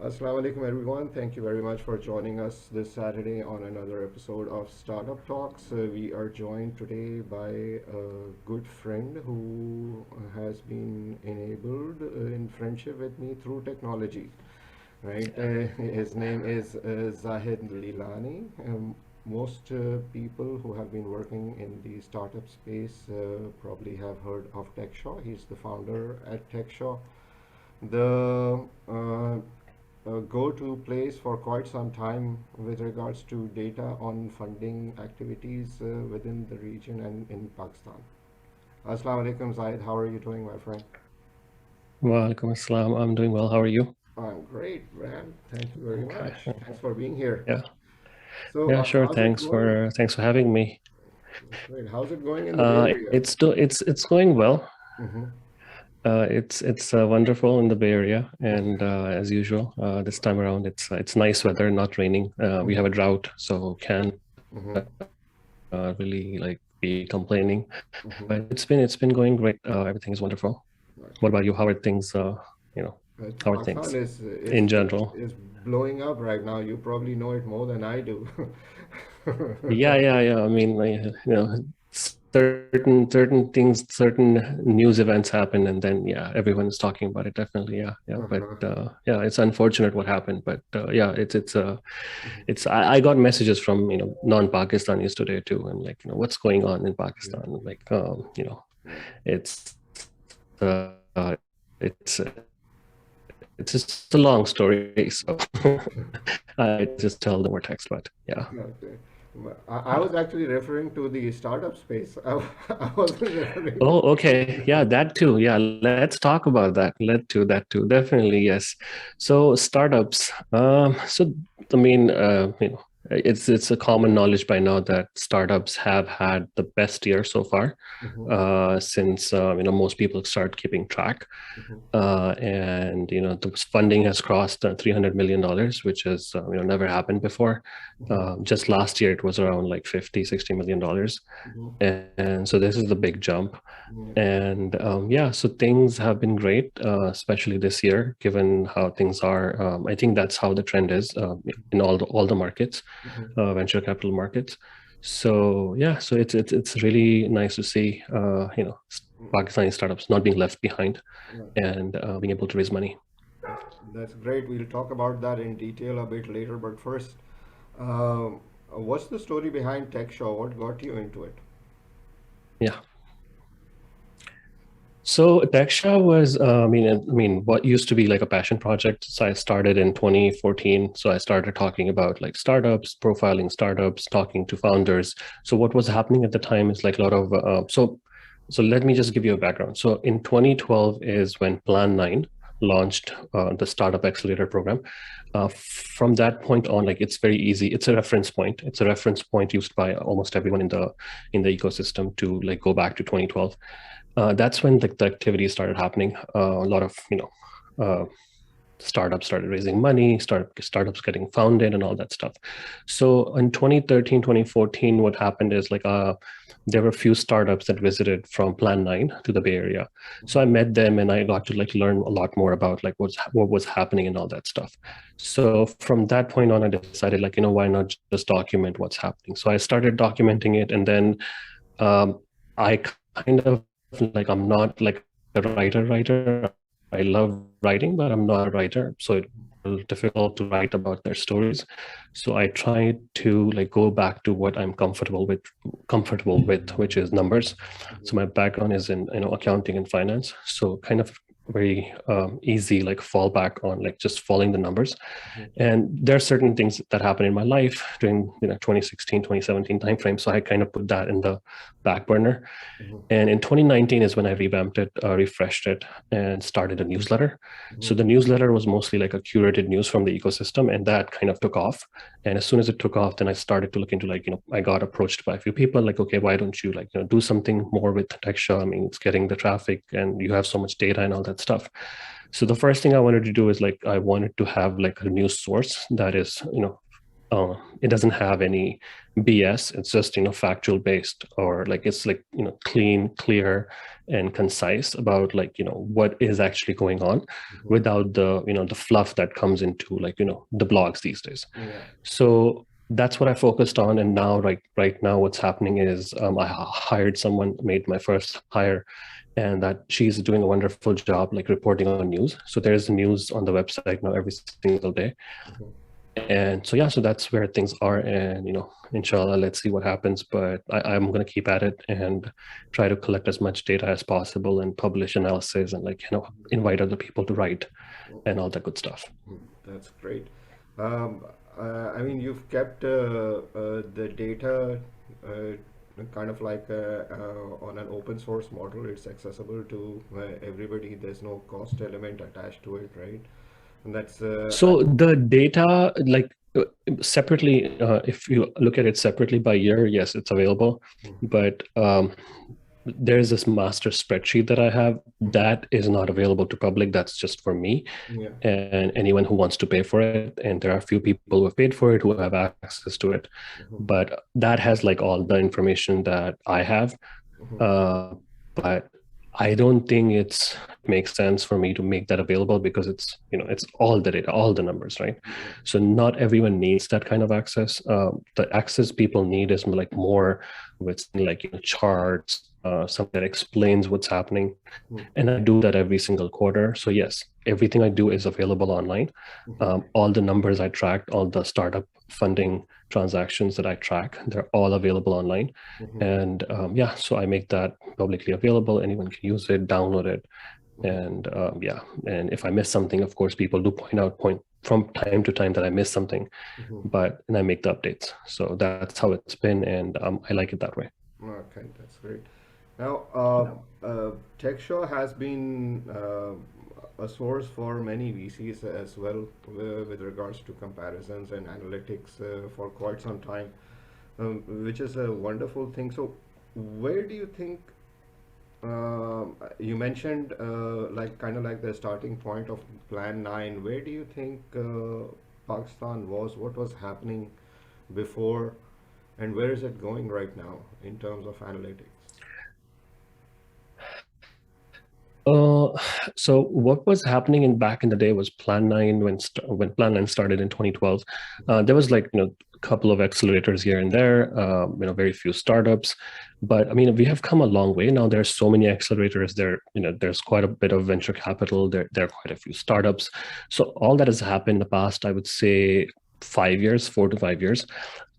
Assalamu alaikum everyone. Thank you very much for joining us this Saturday on another episode of Startup Talks. We are joined today by a good friend who has been enabled in friendship with me through technology. Right? His name is Zahid Lilani. Most people who have been working in the startup space probably have heard of Techshaw. He's the founder at Techshaw, the go-to place for quite some time with regards to data on funding activities within the region and in Pakistan. Assalamu alaikum, Zaid. How are you doing, my friend? Walaikum assalam. I'm doing well. How are you? I'm great, man. Thank you very Okay. much. Thanks for being here. Yeah. So, Yeah, sure. how's it going? Thanks for having me. That's great. How's it going in the Bay Area? It's going well. Mm-hmm. It's wonderful in the Bay Area, and as usual, this time around it's nice weather, not raining. We have a drought, so can't Mm-hmm. really like be complaining. Mm-hmm. But it's been going great. Everything is wonderful. Right. What about you? How are things? You know, how are Pakistan things is is in general? is blowing up right now. You probably know it more than I do. Yeah. I mean, like, certain things, certain news events happen, and then yeah, everyone's talking about it. Definitely, yeah. But Uh-huh. yeah, it's unfortunate what happened. But yeah, Mhm. it's. I got messages from non-Pakistanis today too, and like what's going on in Yeah, Pakistan. Like yeah. it's uh, it's it's just a long story. So I just tell them more text, but yeah. Okay. I was actually referring to the startup space. I wasn't referring to. Oh, okay. Yeah, that too. Yeah, let's talk about that. That too. Definitely, yes. So startups. So I mean, it's a common knowledge by now that startups have had the best year so far, Mhm, since most people start keeping track. mhm, And the funding has crossed $300 million, which has never happened before. mhm, Just last year, it was around like 50-60 million dollars, mhm. and so this is the big jump. Yeah, And yeah, so things have been great, especially this year, given how things are. I think that's how the trend is in all the markets, mhm, venture capital markets. So yeah, so it's really nice to see Pakistani startups not being left behind yeah. and being able to raise money. That's great. We'll talk about that in detail a bit later. But first, um, what's the story behind Techshaw? What got you into it? Yeah. So Techshaw was, what used to be like a passion project. So I started in 2014. So I started talking about like startups, profiling startups, talking to founders. So what was happening at the time is like a lot of, so let me just give you a background. So in 2012 is when Plan 9 launched the Startup Accelerator program. From that point on, like it's very easy. It's a reference point. It's a reference point used by almost everyone in the ecosystem to like go back to 2012. That's when the activity started happening. A lot of uh, startups started raising money, startups getting founded, and all that stuff. So in 2013, 2014, what happened is like there were a few startups that visited from Plan 9 to the Bay Area. So I met them and I got to like learn a lot more about like what was happening and all that stuff. So from that point on, I decided like why not just document what's happening. So I started documenting it, and then um, I kind of like I'm not like a writer. I love writing, but I'm not a writer, so it's difficult to write about their stories. So I try to like go back to what I'm comfortable with, which is numbers. So my background is in accounting and finance, so kind of very easy like fallback on like just following the numbers. Mhm, And there are certain things that happen in my life during 2016, 2017 timeframe, so I kind of put that in the back burner. mhm, And in 2019 is when I revamped it, refreshed it, and started a newsletter. mhm, So the newsletter was mostly like a curated news from the ecosystem, and that kind of took off. And as soon as it took off, then I started to look into like, I got approached by a few people like, okay, why don't you like, do something more with Techshaw? I mean, it's getting the traffic and you have so much data and all that stuff. So the first thing I wanted to do is like, I wanted to have like a news source that is, it doesn't have any BS. It's just, factual based, or like it's like, clean, clear, and concise about like, what is actually going on, Mhm. without the fluff that comes into like, the blogs these days. Yeah. So that's what I focused on. And now, right now, what's happening is I hired someone, made my first hire, and that she's doing a wonderful job like reporting on news. So there's news on the website now every single day. Mhm. And so yeah, so that's where things are. And inshallah, let's see what happens. But I'm going to keep at it and try to collect as much data as possible and publish analysis and like invite other people to write and all that good stuff. That's great. Um, I mean, you've kept the data kind of like on an open source model. It's accessible to everybody. There's no cost element attached to it, right? And that's So the data, like separately, if you look at it separately by year, yes, it's available. But there's this master spreadsheet that I have that is not available to public. That's just for me yeah. and anyone who wants to pay for it. And there are a few people who have paid for it who have access to it. Mhm. But that has like all the information that I have. Mhm. Uh, but I don't think it makes sense for me to make that available because it's all the data, all the numbers, right? Yeah. So not everyone needs that kind of access. The access people need is like more with like charts, something that explains what's happening. Mhm. And I do that every single quarter. So yes, everything I do is available online. Mhm. All the numbers I tracked, all the startup funding transactions that I track, they're all available online. Mhm. And yeah, so I make that publicly available. Anyone can use it, download it. Mhm. And yeah, and if I miss something, of course, people do point from time to time that I miss something, Mhm. and I make the updates. So that's how it's been. And I like it that way. Okay, that's great. Now, Techshaw has been a source for many VCs as well with regards to comparisons and analytics for quite some time, which is a wonderful thing. So, where do you think you mentioned like kind of like the starting point of Plan 9? Where do you think Pakistan was? What was happening before, and where is it going right now in terms of analytics? Uh, so what was happening in back in the day was Plan 9 when Plan 9 started in 2012. There was like a couple of accelerators here and there, very few startups, but I mean we have come a long way now. There's so many accelerators there. There's quite a bit of venture capital. There are quite a few startups. So all that has happened in the past, I would say 5 years, 4 to 5 years,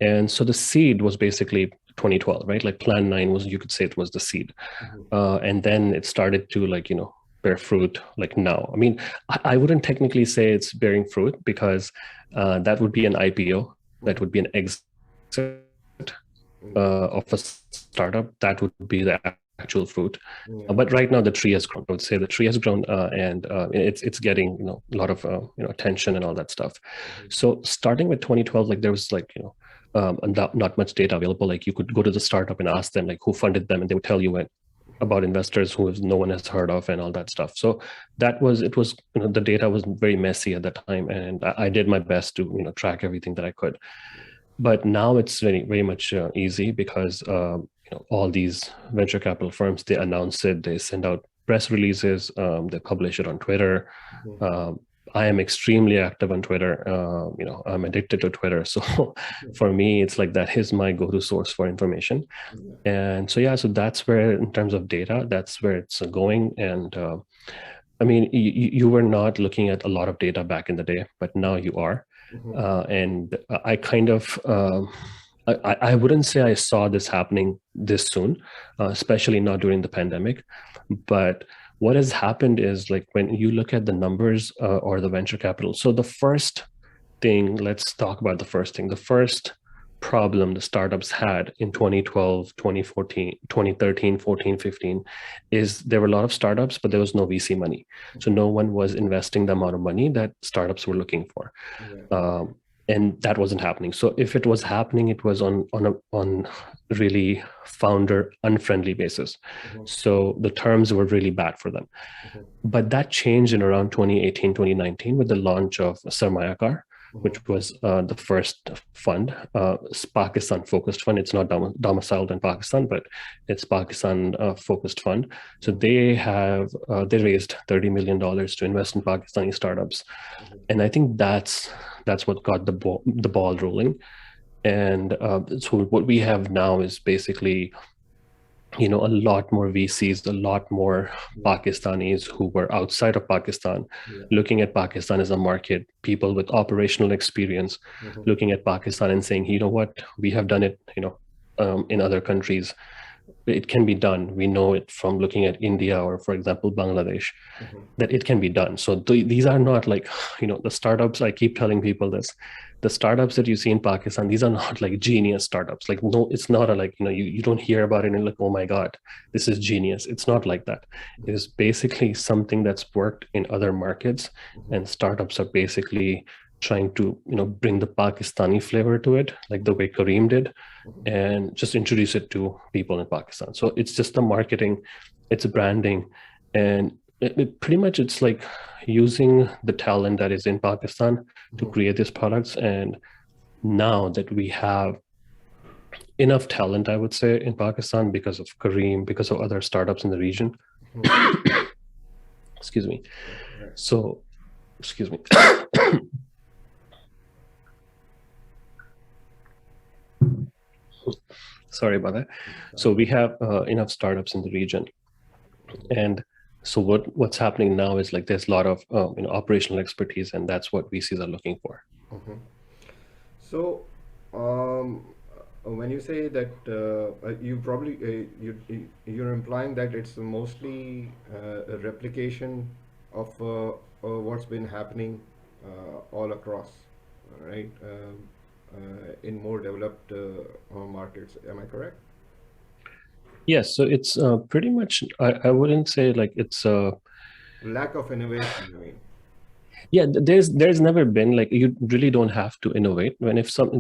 and so the seed was basically 2012, right? Like Plan 9 was, you could say, it was the seed. Mhm. And then it started to like bear fruit like now. I mean, I wouldn't technically say it's bearing fruit because that would be an IPO, that Mhm. would be an exit Yeah. of a startup. That would be the actual fruit. Yeah. But right now the tree has grown. I would say the tree has grown, and it's getting a lot of attention and all that stuff. Mhm. So starting with 2012, like there was like not much data available. Like you could go to the startup and ask them like who funded them, and they would tell you when about investors who no one has heard of and all that stuff. So it was the data was very messy at that time, and I did my best to track everything that I could. But now it's very much easy because all these venture capital firms, they announce it, they send out press releases, they publish it on Twitter. Mhm. um, I am extremely active on Twitter. I'm addicted to Twitter. So for me, it's like that is my go-to source for information. Yeah. And so, yeah, so that's where, in terms of data, that's where it's going. And I mean, you were not looking at a lot of data back in the day, but now you are. Mhm. And I kind of, I wouldn't say I saw this happening this soon, especially not during the pandemic. But what has happened is like when you look at the numbers or the venture capital. So the first thing, let's talk about the first thing. The first problem the startups had in 2012, 2014, 2013, 14, 15 is there were a lot of startups, but there was no VC money. So no one was investing the amount of money that startups were looking for. Yeah. Um, and that wasn't happening. So if it was happening, it was on really founder unfriendly basis. Mhm. So the terms were really bad for them. Mhm. But that changed in around 2018, 2019 with the launch of Sarmayakar. Mhm. which was the first fund, Pakistan-focused fund. It's not domiciled in Pakistan, but it's Pakistan-focused fund. So Mhm. they raised $30 million to invest in Pakistani startups, Mhm. and I think that's what got the ball rolling. And so what we have now is basically, a lot more VCs, a lot more Yeah. Pakistanis who were outside of Pakistan, Yeah. looking at Pakistan as a market, people with operational experience, Mhm. looking at Pakistan and saying, you know what, we have done it, in other countries. It can be done. We know it from looking at India or, for example, Bangladesh, Mhm. that it can be done. So these are not like, the startups. I keep telling people this. The startups that you see in Pakistan, these are not like genius startups. Like, no, it's not a like, you don't hear about it and like, oh my God, this is genius. It's not like that. It Mhm. is basically something that's worked in other markets, Mhm. and startups are basically trying to, bring the Pakistani flavor to it, like the way Kareem did, Mhm. and just introduce it to people in Pakistan. So it's just the marketing, it's branding, and pretty much it's like using the talent that is in Pakistan to Mhm. create these products. And now that we have enough talent, I would say, in Pakistan because of Kareem, because of other startups in the region. Mhm. Excuse me. Right. So, excuse me. Sorry about that. So we have enough startups in the region, and so what's happening now is like there's a lot of operational expertise, and that's what VCs are looking for. Mhm. So, um, when you say that you probably you're implying that it's mostly a replication of what's been happening all across, right? In more developed markets. Am I correct? Yes, so it's pretty much. I wouldn't say like it's Lack of innovation, I mean. yeah. There's never been like you really don't have to innovate when if some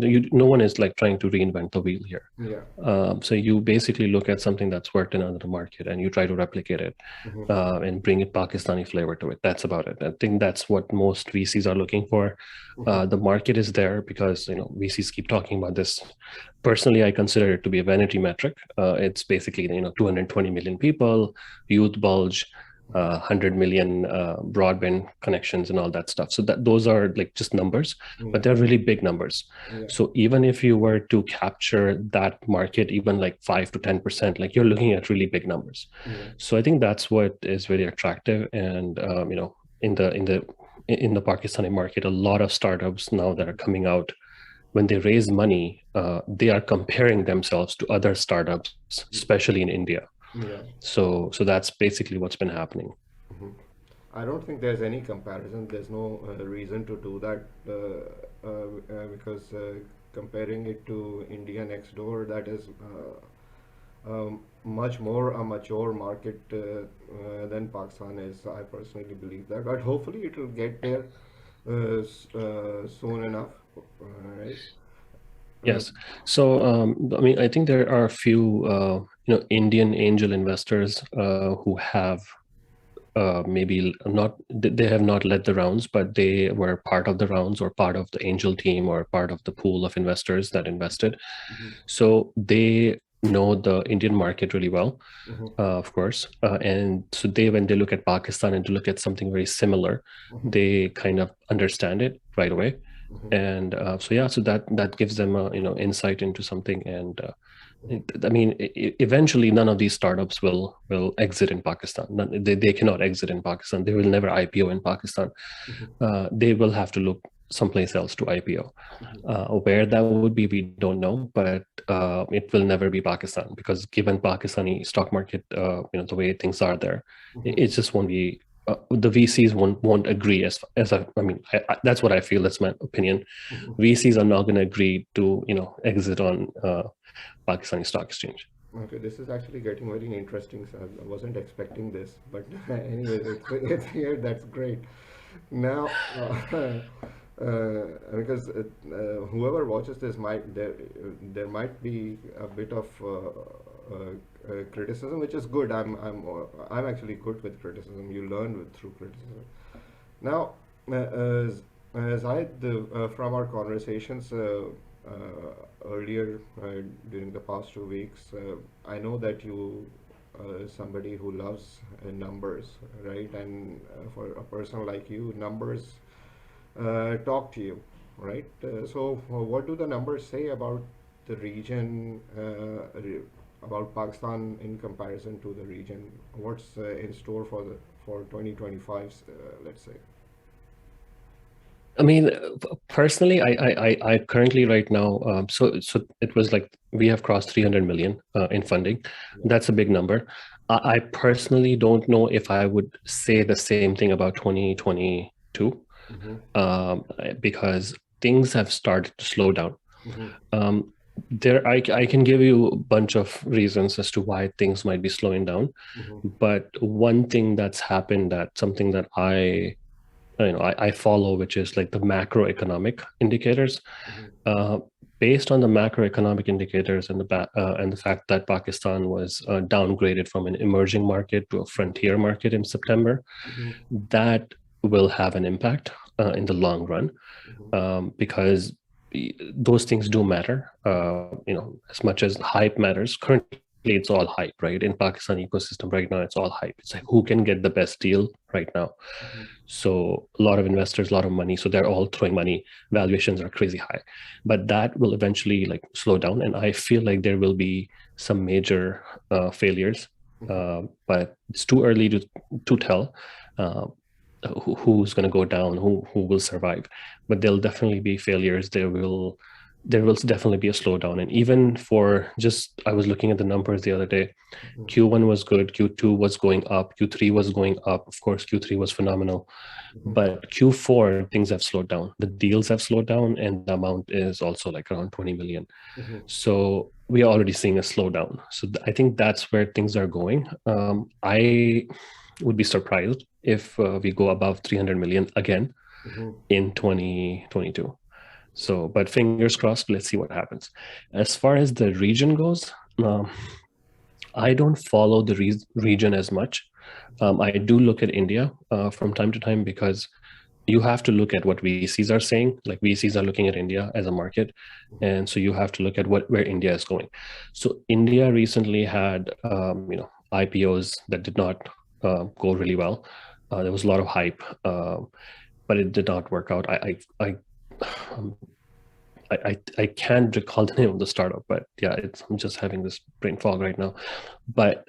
no one is like trying to reinvent the wheel here. Yeah. So you basically look at something that's worked in another market and you try to replicate it, Mhm. and bring it Pakistani flavor to it. That's about it. I think that's what most VCs are looking for. Mhm. The market is there because VCs keep talking about this. Personally, I consider it to be a vanity metric. It's basically 220 million people, youth bulge, 100 million broadband connections, and all that stuff. So that those are like just numbers, Yeah. but they're really big numbers. Yeah. So even if you were to capture that market, even like 5 to 10%, like you're looking at really big numbers. Yeah. So I think that's what is very attractive. And in the Pakistani market, a lot of startups now that are coming out, when they raise money, they are comparing themselves to other startups, especially in India. Yeah. So that's basically what's been happening. Mhm. I don't think there's any comparison. There's no reason to do that because comparing it to India next door, that is much more a mature market than Pakistan is. I personally believe that, but hopefully it will get there soon enough, right? Uh, Yes. So, I mean, I think there are a few, Indian angel investors who have maybe not, they have not led the rounds, but they were part of the rounds or part of the angel team or part of the pool of investors that invested. mhm. So they know the Indian market really well, Mhm. of course. And so when they look at Pakistan and to look at something very similar, Mhm. they kind of understand it right away. Mhm. And so yeah, so that gives them a insight into something. And I mean, eventually, none of these startups will exit in Pakistan. They cannot exit in Pakistan. They will never IPO in Pakistan. Mhm. They will have to look someplace else to IPO. Mhm. Where that would be, we don't know, but it will never be Pakistan because given Pakistani stock market, the way things are there, Mhm. it just won't be. The VCs won't agree I mean, that's what I feel. That's my opinion. Mhm. VCs are not going to agree to exit on Pakistani stock exchange. Okay, this is actually getting very interesting. So I wasn't expecting this, but anyways, it's here. That's great. Now, because whoever watches this might there might be a bit of criticism, which is good. I'm actually good with criticism. You learn through criticism. Now, Zahid, from our conversations earlier during the past 2 weeks, I know that you somebody who loves numbers, right? And for a person like you, numbers talk to you, right? So, what do the numbers say about the region, about Pakistan in comparison to the region? What's in store for the for 2025, let's say? I mean, personally, I currently right now, so it was like we have crossed 300 million in funding. Yeah. That's a big number. I personally don't know if I would say the same thing about 2022, Mm-hmm. because things have started to slow down. Mm-hmm. Um, I can give you a bunch of reasons as to why things might be slowing down. Mm-hmm. But one thing that's happened, that something that I follow, which is like the macroeconomic indicators. Mm-hmm. Uh, Based on the macroeconomic indicators and the fact that Pakistan was downgraded from an emerging market to a frontier market in September, Mm-hmm. that will have an impact in the long run, Mm-hmm. because those things do matter. As much as hype matters. Currently, it's all hype, right? In Pakistan ecosystem right now, it's all hype. It's like who can get the best deal right now. Mm-hmm. So a lot of investors, a lot of money. So they're all throwing money. Valuations are crazy high, but that will eventually like slow down. And I feel like there will be some major failures, Mm-hmm. but it's too early to tell. Uh, who's going to go down, who will survive, but there'll definitely be failures. There will definitely be a slowdown. And even for just, I was looking at the numbers the other day. Q1 was good, Q2 was going up, Q3 was going up. Of course, Q3 was phenomenal, Mm-hmm. but Q4 things have slowed down. The deals have slowed down, and the amount is also like around 20 million. Mm-hmm. So we are already seeing a slowdown. So I think that's where things are going. I would be surprised if we go above 300 million again Mm-hmm. in 2022. So, but fingers crossed, let's see what happens. As far as the region goes, um, I don't follow the region as much. I do look at India from time to time, because you have to look at what VCs are saying. Like VCs are looking at India as a market, and so you have to look at where India is going. So India recently had IPOs that did not go really well. There was a lot of hype, but it did not work out. Um, I can't recall the name of the startup, but yeah, I'm just having this brain fog right now. But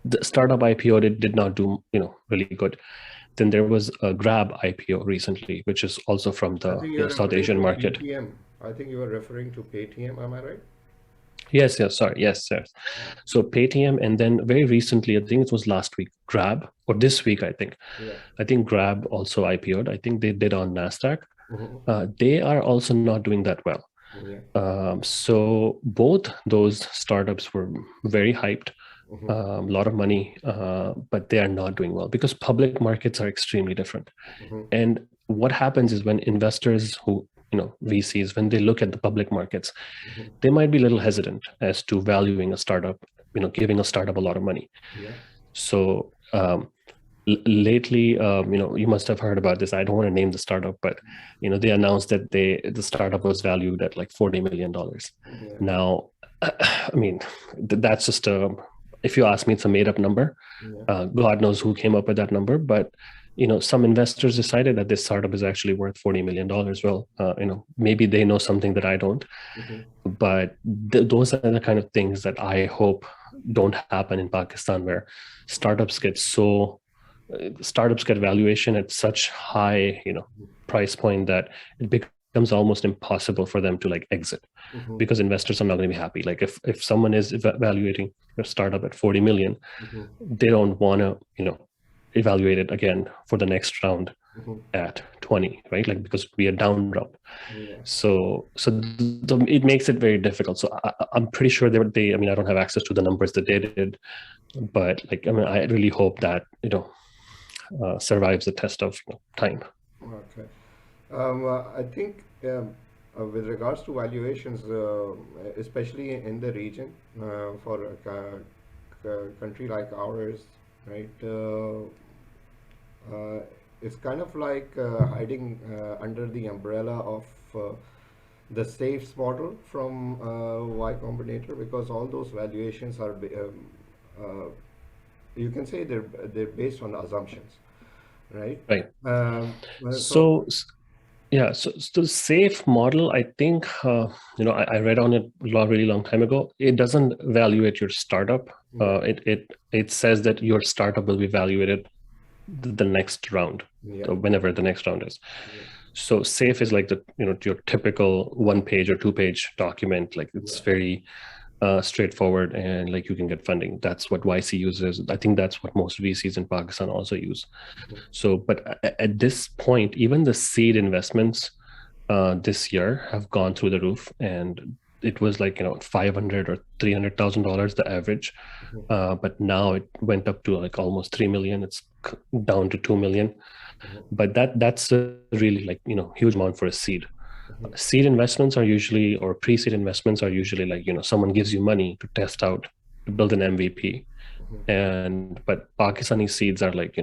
the startup IPO did not do really good. Then there was a Grab IPO recently, which is also from I the think you're South referring Asian to market. PTM. I think you were referring to Paytm. Am I right? Yes, sorry, yes. So Paytm, and then very recently, I think it was last week, Grab, or this week, I think. Yeah. I think Grab also IPO'd. I think they did on Nasdaq. Mm-hmm. They are also not doing that well. Yeah. So both those startups were very hyped, Mm-hmm. a lot of money, but they are not doing well because public markets are extremely different. Mm-hmm. And what happens is when investors VCs, when they look at the public markets, Mm-hmm. they might be a little hesitant as to valuing a startup, giving a startup a lot of money. Yeah. So lately, you must have heard about this. I don't want to name the startup, but they announced that the startup was valued at like $40 million. Yeah. Now, I mean, that's just if you ask me, it's a made up number. Yeah. God knows who came up with that number, but some investors decided that this startup is actually worth $40 million. Well, maybe they know something that I don't, Mm-hmm. but those are the kind of things that I hope don't happen in Pakistan, where startups get so startups get valuation at such high price point that it becomes almost impossible for them to like exit, Mm-hmm. because investors are not going to be happy. Like if someone is evaluating a startup at 40 million, Mm-hmm. they don't want to evaluate it again for the next round Mm-hmm. at 20, right? Like, because it would be a down round. Yeah. So it makes it very difficult. So I'm pretty sure I mean, I don't have access to the numbers that they did, but like, I mean, I really hope that survives the test of time. Okay. I think with regards to valuations, especially in the region, for a country like ours, right? it's kind of like hiding under the umbrella of the safes model from Y Combinator, because all those valuations are uh, you can say they're based on assumptions, right? Right. So So yeah, so the safe model, I think, I read on it really long time ago. It doesn't evaluate your startup. yeah, It says that your startup will be evaluated the next round, yeah, whenever the next round is. yeah, So safe is like the your typical 1 page or 2 page document. Like it's yeah, very straightforward, and like you can get funding. That's what YC uses. I think that's what most VCs in Pakistan also use. So, but at this point, even the seed investments this year have gone through the roof, and it was like 500 or $300,000 the average, but now it went up to like almost 3 million. It's down to 2 million, but that's a really like huge amount for a seed. Seed investments are usually, or pre-seed investments are usually like someone gives you money to test out, to build an MVP. And but Pakistani seeds are like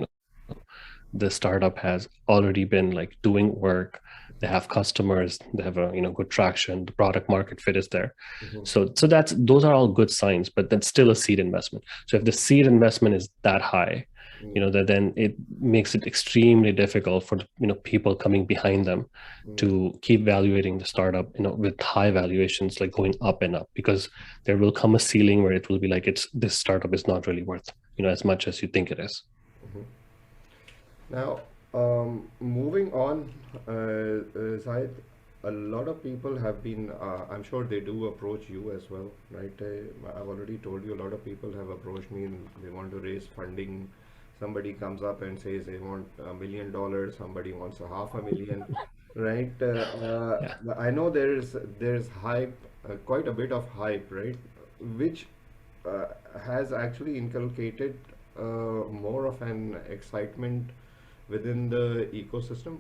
the startup has already been like doing work, they have customers, they have a good traction, the product market fit is there. So those are all good signs, but that's still a seed investment. So if the seed investment is that high, that then it makes it extremely difficult for people coming behind them yeah. to keep valuating the startup with high valuations, like going up and up, because there will come a ceiling where it will be like it's this startup is not really worth as much as you think it is. Now, moving on, Zahid, a lot of people have been, I'm sure they do approach you as well, right? I've already told you a lot of people have approached me and they want to raise funding. Somebody comes up and says they want $1 million, somebody wants a half a million, right? Yeah. I know there's hype, quite a bit of hype, right? Which uh, has actually inculcated more of an excitement within the ecosystem.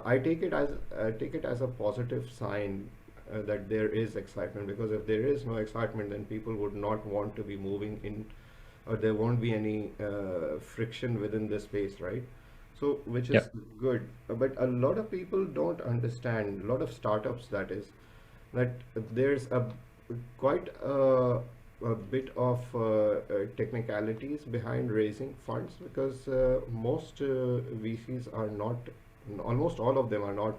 I take it as a positive sign that there is excitement, because if there is no excitement, then people would not want to be moving in, or there won't be any friction within the space, right? So, which Yeah. is good. But a lot of people don't understand, a lot of startups that is, that there's quite a bit of technicalities behind raising funds, because most VCs are not, almost all of them are not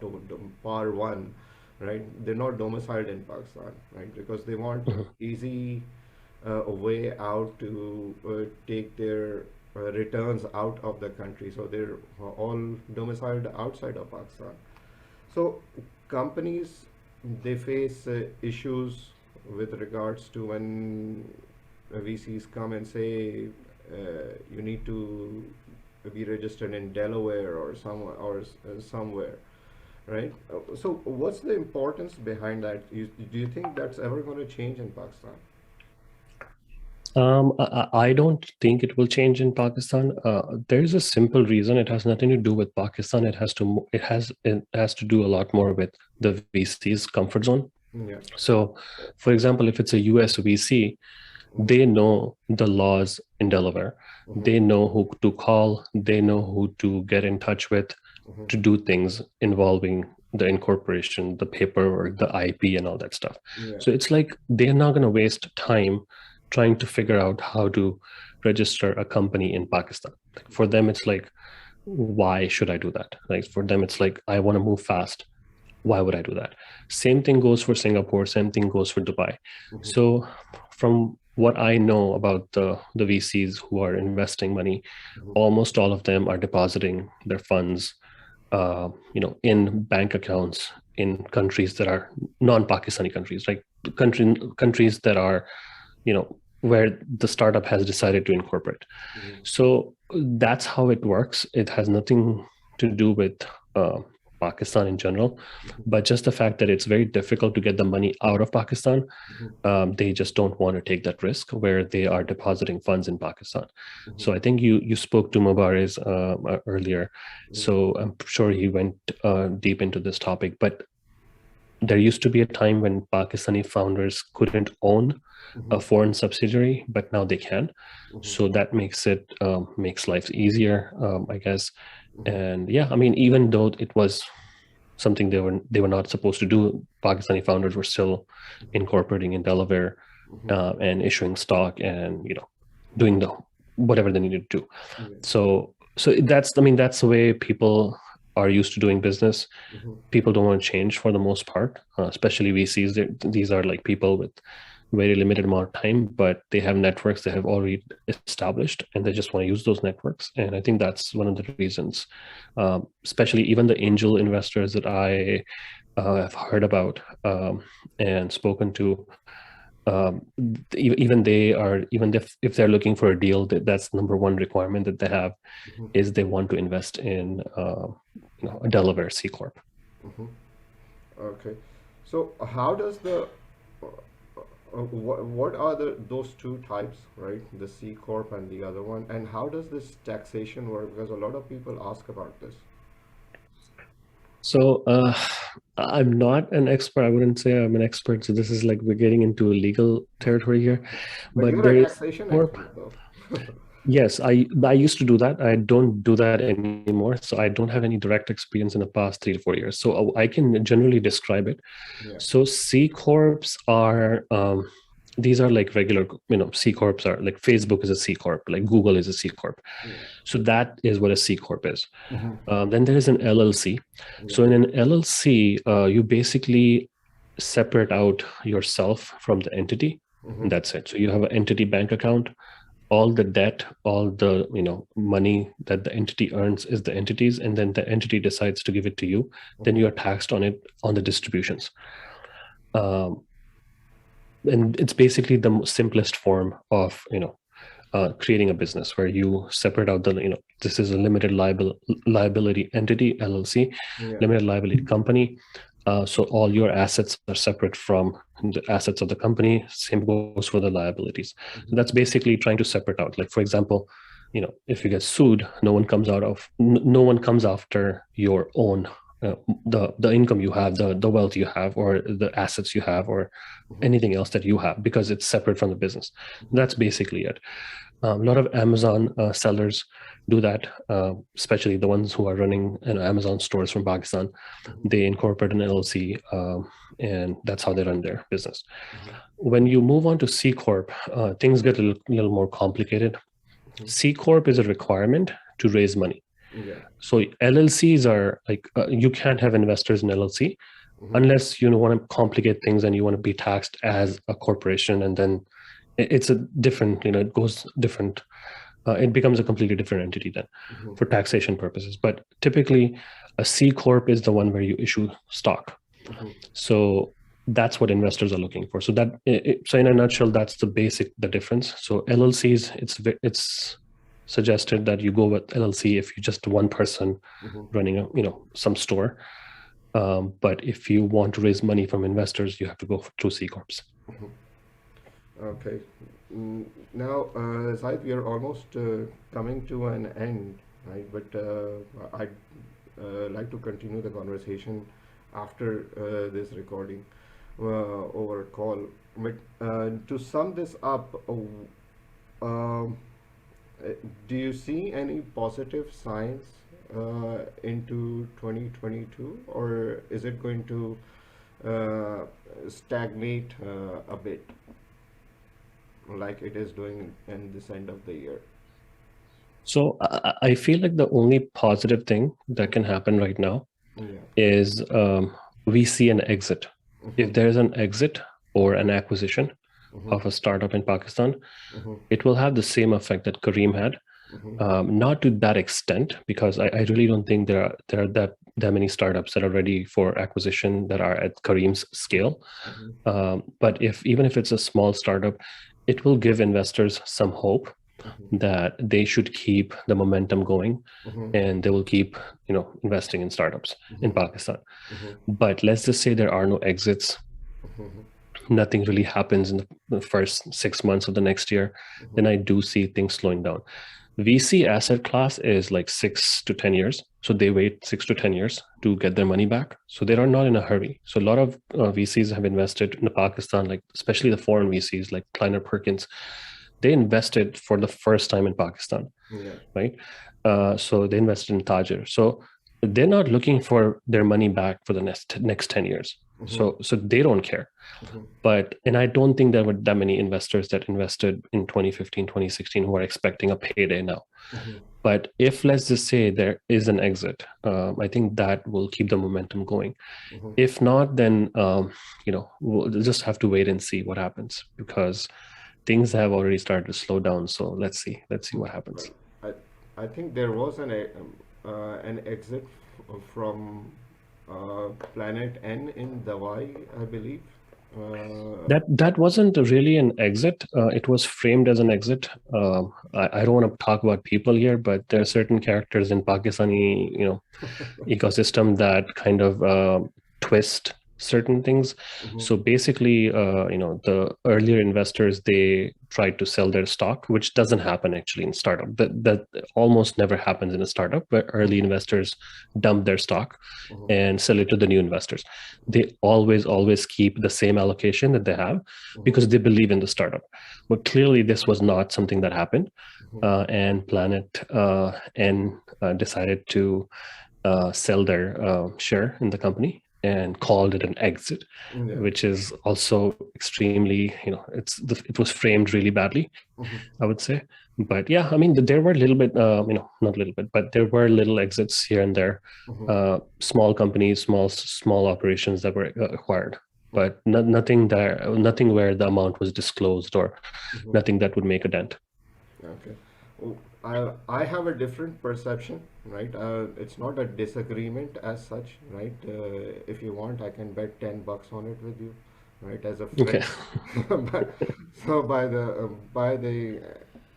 par one, right? They're not domiciled in Pakistan, right? Because they want Mhm. easy a way out to take their returns out of the country. So they're all domiciled outside of Pakistan. So companies, they face issues with regards to when VCs come and say you need to be registered in Delaware or somewhere, right? So what's the importance behind that? Do you think that's ever going to change in Pakistan? I don't think it will change in Pakistan. There's a simple reason. It has nothing to do with Pakistan. It has to do a lot more with the VC's comfort zone. Yeah. So, for example, if it's a US VC, Mm-hmm. they know the laws in Delaware. Mm-hmm. They know who to call. They know who to get in touch with Mm-hmm. to do things involving the incorporation, the paperwork, the IP, and all that stuff. Yeah. So it's like they're not going to waste time trying to figure out how to register a company in Pakistan. Like for them, it's like, why should I do that? Like for them, it's like, I want to move fast. Why would I do that? Same thing goes for Singapore, same thing goes for Dubai. Mm-hmm. So from what I know about the VCs who are investing money, Mm-hmm. almost all of them are depositing their funds in bank accounts in countries that are non-Pakistani countries, like countries that are, where the startup has decided to incorporate. So that's how it works. It has nothing to do with uh, Pakistan in general, but just the fact that it's very difficult to get the money out of Pakistan. They just don't want to take that risk where they are depositing funds in Pakistan. So I think you spoke to Mubarak earlier, Mm-hmm. so I'm sure he went deep into this topic. But there used to be a time when Pakistani founders couldn't own a foreign subsidiary, but now they can. So that makes life easier, I guess. And yeah, I mean, even though it was something they were not supposed to do, Pakistani founders were still incorporating in Delaware and issuing stock and doing the whatever they needed to do. Yeah. So that's the way people are used to doing business. People don't want to change for the most part, especially VCs. These are like people with very limited amount of time, but they have networks they have already established, and they just want to use those networks. And I think that's one of the reasons, especially even the angel investors that I have heard about and spoken to. Even they are, even if they're looking for a deal, that's number one requirement that they have is they want to invest in a Delaware C corp. Okay. So how does what are those two types, right? The C corp and the other one, and how does this taxation work? Because a lot of people ask about this. So I'm not an expert. I wouldn't say I'm an expert. So this is like we're getting into legal territory here. But But you're a there is taxation corp. expert, though. Yes, I used to do that. I don't do that anymore. So I don't have any direct experience in the past 3 to 4 years. So I can generally describe it. Yeah. So C corps are these are like regular, C corps are like Facebook is a C corp, like Google is a C corp. Yeah. So that is what a C corp is. Mm-hmm. Then there is an LLC. Yeah. So in an LLC, you basically separate out yourself from the entity. Mm-hmm. And that's it. So you have an entity bank account. All the debt, all the money that the entity earns is the entity's, and then the entity decides to give it to you. Then you are taxed on it on the distributions. And it's basically the simplest form of creating a business, where you separate out the this is a limited liability entity, LLC, Yeah. limited liability company. So all your assets are separate from the assets of the company. Same goes for the liabilities. So that's basically trying to separate out. Like, for example, if you get sued, no one comes after your own the income you have, the wealth you have, or the assets you have, or anything else that you have, because it's separate from the business. That's basically it. A lot of Amazon sellers do that, especially the ones who are running Amazon stores from Pakistan. They incorporate an LLC, and that's how they run their business. When you move on to C Corp, things get a little more complicated. C Corp is a requirement to raise money. Yeah. So LLCs are like, you can't have investors in LLC unless you want to complicate things and you want to be taxed as a corporation, and then it's a different, it goes different. It becomes a completely different entity then for taxation purposes. But typically, a C corp is the one where you issue stock. So that's what investors are looking for. So so in a nutshell, that's the difference. So LLCs, it's suggested that you go with LLC if you're just one person running some store. But if you want to raise money from investors, you have to go through C corps. Okay. Now, Zahid, we are almost coming to an end, right? But I'd like to continue the conversation after this recording over call. But to sum this up, um, do you see any positive signs into 2022, or is it going to stagnate a bit, like it is doing in this end of the year? So I feel like the only positive thing that can happen right now is we see an exit. If there is an exit or an acquisition of a startup in Pakistan, it will have the same effect that Kareem had. Not to that extent, because I really don't think there are that many startups that are ready for acquisition that are at Kareem's scale. But even if it's a small startup, it will give investors some hope that they should keep the momentum going, and they will keep investing in startups in Pakistan. But let's just say there are no exits. Nothing really happens in the first 6 months of the next year, then I do see things slowing down. VC asset class is like 6 to 10 years. So they wait 6 to 10 years to get their money back. So they are not in a hurry. So a lot of VCs have invested in Pakistan, like especially the foreign VCs like Kleiner Perkins. They invested for the first time in Pakistan, Yeah. right? So they invested in Tajir. So they're not looking for their money back for the next 10 years. Mm-hmm. So they don't care. Mm-hmm. But, and I don't think there were that many investors that invested in 2015, 2016 who are expecting a payday now. Mm-hmm. But if, let's just say, there is an exit, I think that will keep the momentum going. Mm-hmm. If not, then we'll just have to wait and see what happens, because things have already started to slow down. So let's see what Well, happens. I think there was an exit from Planet N in Dawai, I believe. That wasn't really an exit. It was framed as an exit. I don't want to talk about people here, but there are certain characters in Pakistani, ecosystem that kind of twist certain things. Mm-hmm. So basically, the earlier investors, they tried to sell their stock, which doesn't happen actually in startup. That almost never happens in a startup, where early investors dump their stock Mm-hmm. and sell it to the new investors. They always keep the same allocation that they have Mm-hmm. because they believe in the startup. But clearly, this was not something that happened, Mm-hmm. and Planet and decided to sell their share in the company and called it an exit, Yeah. which is also extremely, it was framed really badly, Mm-hmm. I would say. But yeah, I mean, there were a little bit, not a little bit, but there were little exits here and there, Mm-hmm. small companies, small operations that were acquired, Mm-hmm. but nothing where the amount was disclosed, or Mm-hmm. nothing that would make a dent. Okay. Oh, I have a different perception, right? It's not a disagreement as such, right? If you want, I can bet $10 on it with you, right? As a Okay. friend. But, so by the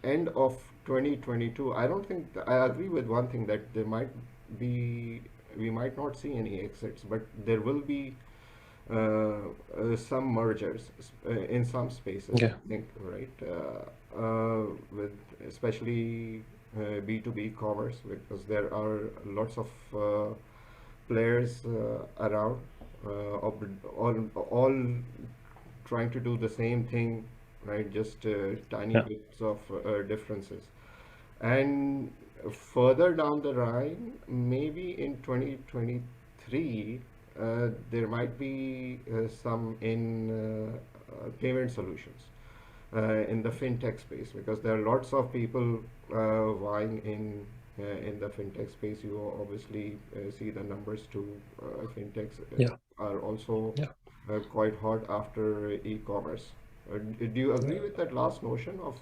end of 2022, I don't think I agree with one thing, that there might be we might not see any exits, but there will be some mergers in some spaces, Yeah. I think, right? With especially B2B commerce, because there are lots of players around, all trying to do the same thing, right? Just tiny Yeah. bits of differences. And further down the line, maybe in 2023, there might be some in payment solutions in the fintech space, because there are lots of people vying in the fintech space. You obviously see the numbers too. Fintechs Yeah. are also Yeah. quite hot after e-commerce. Do you agree with that last notion of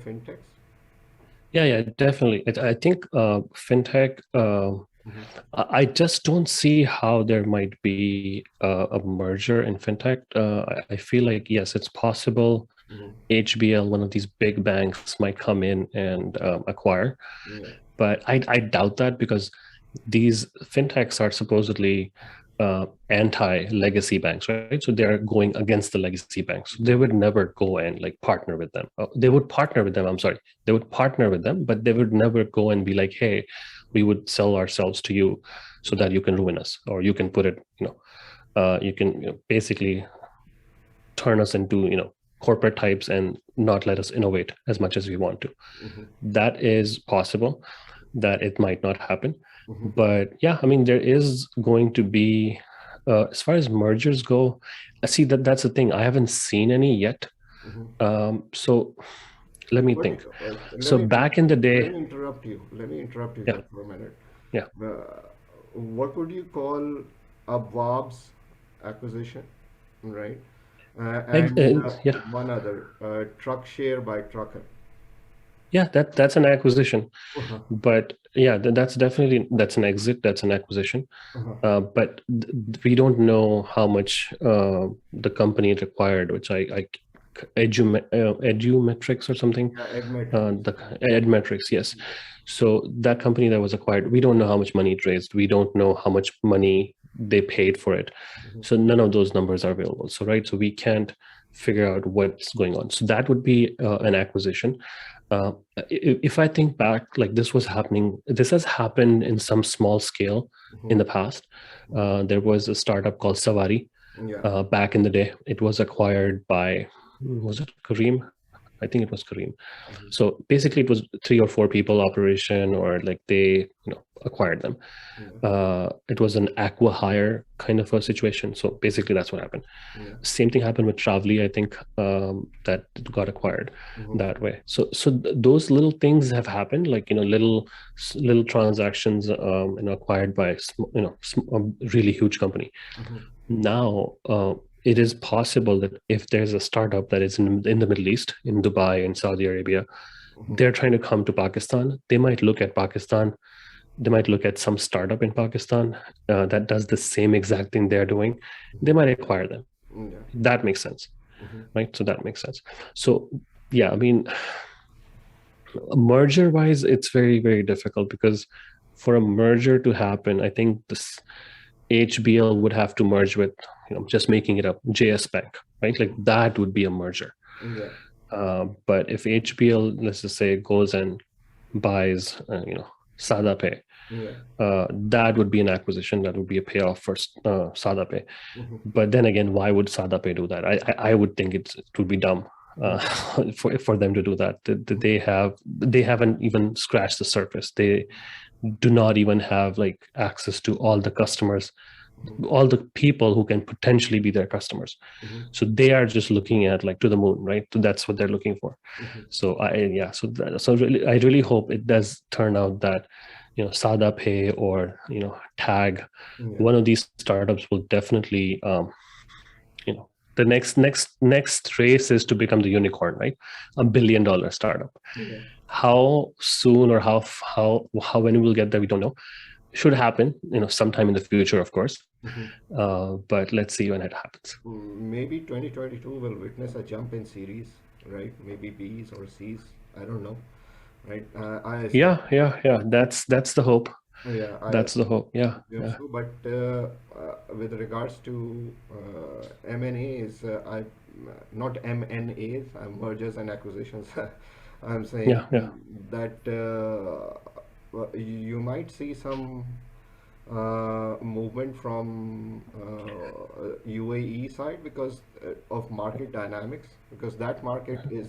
fintechs? Yeah, definitely. I think fintech. Mhm. I just don't see how there might be a merger in fintech. I feel like yes, it's possible. Mhm. HBL, one of these big banks, might come in and acquire, Yeah. but I doubt that, because these fintechs are supposedly anti-legacy banks, right? So they're going against the legacy banks. They would never go and like partner with them. They would partner with them. I'm sorry, they would partner with them, but they would never go and be like, "Hey, we would sell ourselves to you so that you can ruin us, or you can put it, you can basically turn us into corporate types and not let us innovate as much as we want to." Mhm. That is possible, that it might not happen. Mhm. But yeah, I mean, there is going to be, as far as mergers go, I see that's the thing. I haven't seen any yet. Mhm. So let me What? think. So back in the Let day, me interrupt you. Let me interrupt you yeah, here for a minute. yeah, Uh, what would you call a Bob's acquisition, right? And yeah, one other, truck share by trucker. yeah. That's an acquisition, Uh-huh. but yeah, that's an exit. That's an acquisition. Uh-huh. But we don't know how much the company required, which I Edumetrics or something. Yeah, Edmetrics. The Edmetrics, yes. So that company that was acquired, we don't know how much money it raised. We don't know how much money they paid for it. Mhm. So none of those numbers are available. So right, so we can't figure out what's going on. So that would be an acquisition. Uh, if I think back, like this has happened in some small scale in Mm-hmm. the past. Mm-hmm. There was a startup called Savari Yeah. back in the day. It was acquired by, was it Kareem? I think it was Kareem. Mm-hmm. So basically, it was 3 or 4 people operation, or like they, acquired them. Yeah. It was an aqua hire kind of a situation. So basically, that's what happened. Yeah. Same thing happened with Travely, I think, that got acquired Mm-hmm. that way. So those little things have happened, like little transactions, acquired by a really huge company. Mm-hmm. Now, it is possible that if there's a startup that is in the Middle East, in Dubai, in Saudi Arabia, Mm-hmm. they're trying to come to Pakistan. They might look at Pakistan. They might look at some startup in Pakistan that does the same exact thing they're doing. They might acquire them. Yeah. That makes sense, Mm-hmm. right? So that makes sense. So yeah, I mean, merger wise, it's very, very difficult because for a merger to happen, I think this HBL would have to merge with, just making it up, JS Bank, right? Like that would be a merger. Yeah. But if HBL, let's just say, goes and buys, Sada Pay, Yeah. that would be an acquisition. That would be a payoff for Sada Pay. Mm-hmm. But then again, why would Sada Pay do that? I would think it would be dumb uh, for them to do that. They haven't even scratched the surface. They do not even have like access to all the customers, Mm-hmm. all the people who can potentially be their customers. Mm-hmm. So they are just looking at like to the moon, right? So that's what they're looking for. Mm-hmm. So I really hope it does turn out that Sada Pay or Tag, Yeah. one of these startups will definitely the next race is to become the unicorn, right? $1 billion startup. Yeah. How soon or how when we will get there, we don't know. Should happen, sometime in the future, of course. Mm-hmm. But let's see when it happens. Maybe 2022 will witness a jump in series, right? Maybe B's or C's. I don't know, right? I assume, Yeah. That's the hope. yeah, I That's the hope. Yeah, assume yeah, so. But with regards to M&As, I not M&As, mergers and acquisitions. I'm saying yeah. that you might see some movement from UAE side because of market dynamics, because that market is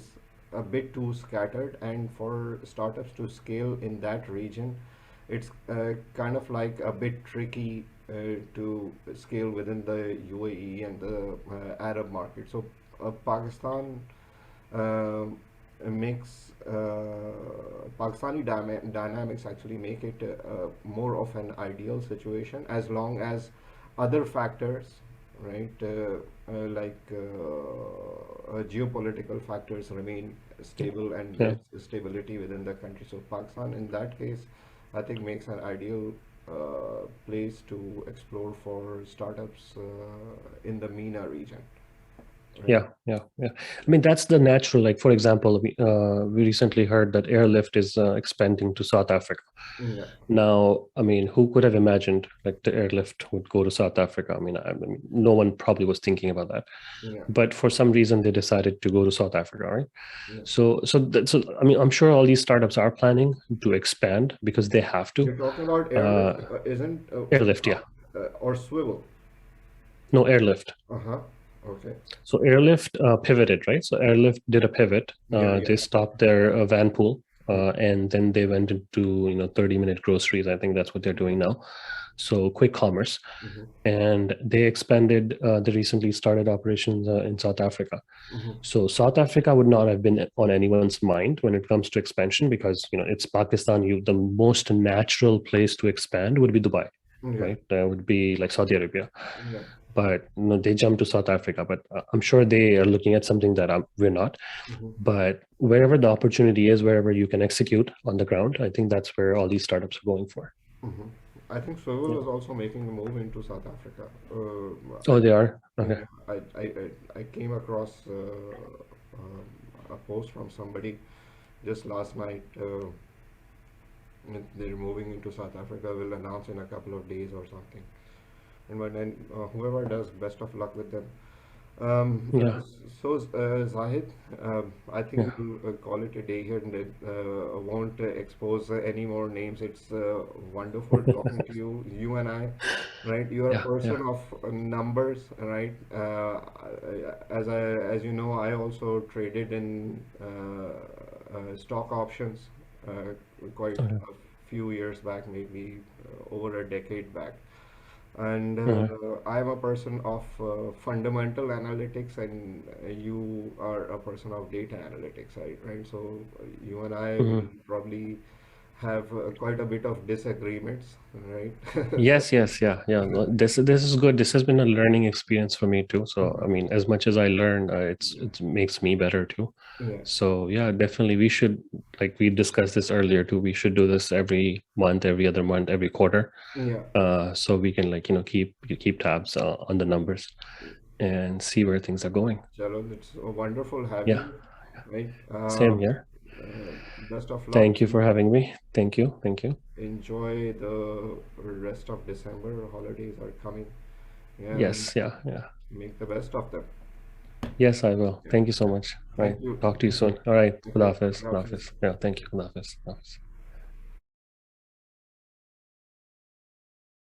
a bit too scattered, and for startups to scale in that region, it's kind of like a bit tricky to scale within the UAE and the Arab market. So Pakistan um, makes dynamics actually make it more of an ideal situation, as long as other factors, right, geopolitical factors remain stable and Yeah. there's stability within the country. So Pakistan, in that case, I think makes an ideal place to explore for startups in the MENA region, right? Yeah. I mean, that's the natural. Like, for example, we recently heard that Airlift is expanding to South Africa. Yeah, Now, I mean, who could have imagined like the Airlift would go to South Africa? I mean, no one probably was thinking about that. yeah, But for some reason, they decided to go to South Africa, right? yeah. So I mean, I'm sure all these startups are planning to expand because they have to. You're talking about Uh, airlift, isn't Airlift, yeah. or swivel? No, Airlift. Uh-huh. Okay. So Airlift pivoted, right? So Airlift did a pivot. Yeah, yeah. They stopped their van pool, Mm-hmm. and then they went into 30-minute groceries. I think that's what they're doing now. So quick commerce, Mm-hmm. and they expanded. They recently started operations in South Africa. Mm-hmm. So South Africa would not have been on anyone's mind when it comes to expansion because it's Pakistan. The most natural place to expand would be Dubai, Yeah, right? That would be like Saudi Arabia, yeah. but they jumped to South Africa. But I'm sure they are looking at something that we're not. Mm-hmm. But wherever the opportunity is, wherever you can execute on the ground, I think that's where all these startups are going for. Mm-hmm. I think Yeah. Swivel is also making a move into South Africa. Oh, they are. Okay. Yeah, I came across a post from somebody just last night. They're moving into South Africa. Will announce in a couple of days or something. And but then whoever does, best of luck with them. Um, uh, Yeah. Zahid, I think Yeah. we'll call it a day here and won't expose any more names. It's wonderful talking to you, you and I, right? You are a Yeah. Yeah. person of numbers, right? As you know, I also traded in stock options quite Okay. a few years back, maybe over a decade back. And Okay. I'm a person of fundamental analytics, and you are a person of data analytics, right? So you and I will Mhm. probably have quite a bit of disagreements, right? So, Yes, yes, yeah, yeah. No, this is good. This has been a learning experience for me too. So, I mean, as much as I learn, it makes me better too. yeah, So, yeah, definitely we should, like we discussed this earlier too, we should do this every month, every other month, every quarter, yeah. so we can like, keep tabs on the numbers and see where things are going. Chalo, it's wonderful having Yeah, you, right? same here. Best of luck. Thank you for having me. Thank you. Thank you. Enjoy the rest of December. Holidays are coming. Yeah, and Yes, yeah, yeah. make the best of them. Yes, I will. Yeah. Thank you so much. All right. Thank you. Talk to you Thank you. soon. All right. Okay. Khuda Hafiz. Allah Khuda Hafiz. Hafiz. Yeah, thank you. Khuda Hafiz. Khuda Hafiz.